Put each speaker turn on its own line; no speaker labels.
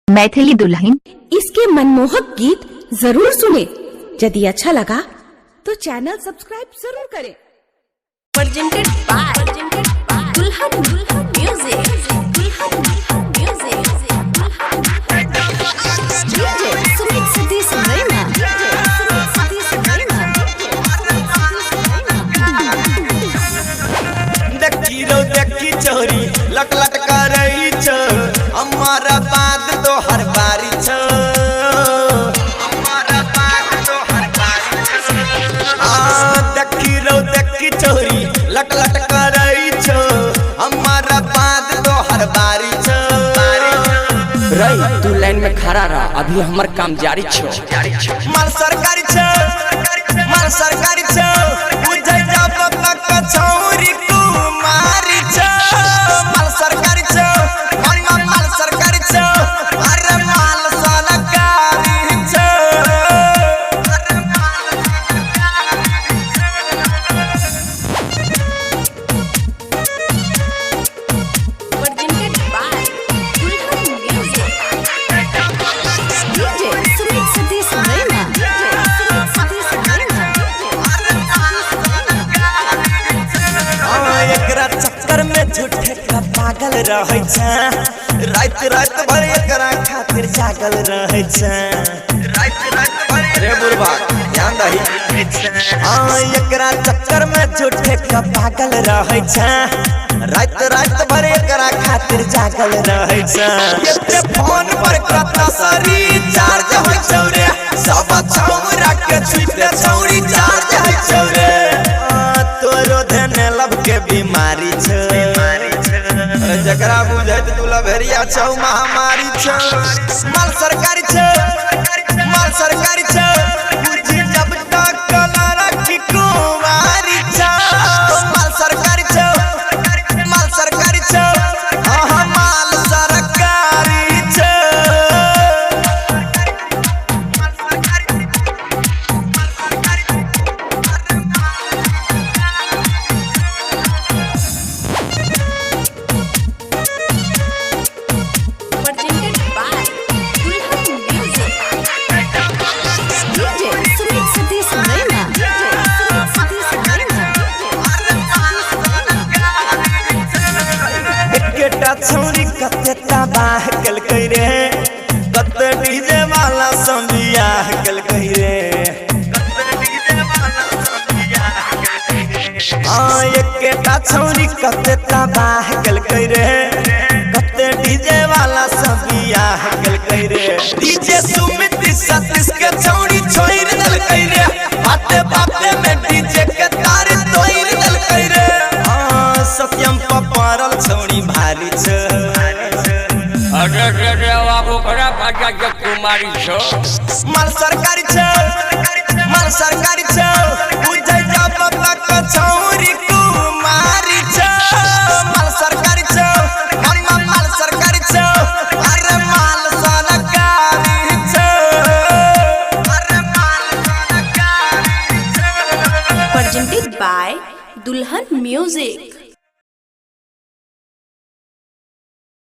मैथिली दुल्हन
इसके मनमोहक गीत जरूर सुने। यदि अच्छा लगा तो चैनल सब्सक्राइब जरूर करें।
Presented by Dulhan Music. DJ Sumit Satish Raina.
देखी चोरी लट लट करई छ हमारा बात तो हर बारी छ हमारा बात तो हर बारी छ देखी चोरी लट लट करई छ हमारा बात तो हर बारी छ
रही तू लाइन में खड़ा रहा, अभी हमार काम जारी छो।
माल सरकारी छ माल सरकारी छ बुझै जब तक छौरी कुमारी छ माल सरकारी छ माल सरकारी छ अरे माल सरकारी छ
Presented by Dulhan Music. DJ Sumit Satish Raina.
एकरा चक्कर में झूठे का पागल रहै छ रात रात भर एकरा खातिर जागल रहै छ रात भर रे बुढ़वा ध्यान दही एकरा चक्कर में झूठे का पागल रहै छ रात भर एकरा खातिर जागल रहै छ एते फोन पर कतना सरी चार्ज होय छौ रे सब छौरा के छुइते छौरी चार्ज होय छौ रे तोरो धने लब के बीमारी छ जकरा बुझै त तू लभरिया छौ महामारी छ माल सरकारी छ माल सरकारी छ बुझी जब तक कलरा की कुमारी छ माल सरकारी छ माल सरकारी छ हां माल सरकारी छ
Presented by Dulhan Music. DJ Sumit Satish Raina.
एकेटा छौरी कते तबाह कलकै रे कते डीजे वाला संबिया कलकै रे एकेटा छौरी कते तबाह कलकै रे कते डीजे वाला संबिया कलकै रे डीजे सुमित सतीश के छौरी छोड़ देलकै रे बाते बाते में डीजे के तार तोड़ देलकै रे सत्यम पपरल छौरी भारी छ
अरे बाबू बड़ा बाजा के कुमारी छो।
माल सरकारी छ माल सरकारी छ बुझै जब तक छौरी कुमारी छ माल सरकारी छ माल सरकारी छ अरे माल सरकारी छ अरे माल सरकारी छ
Presented by Dulhan Music.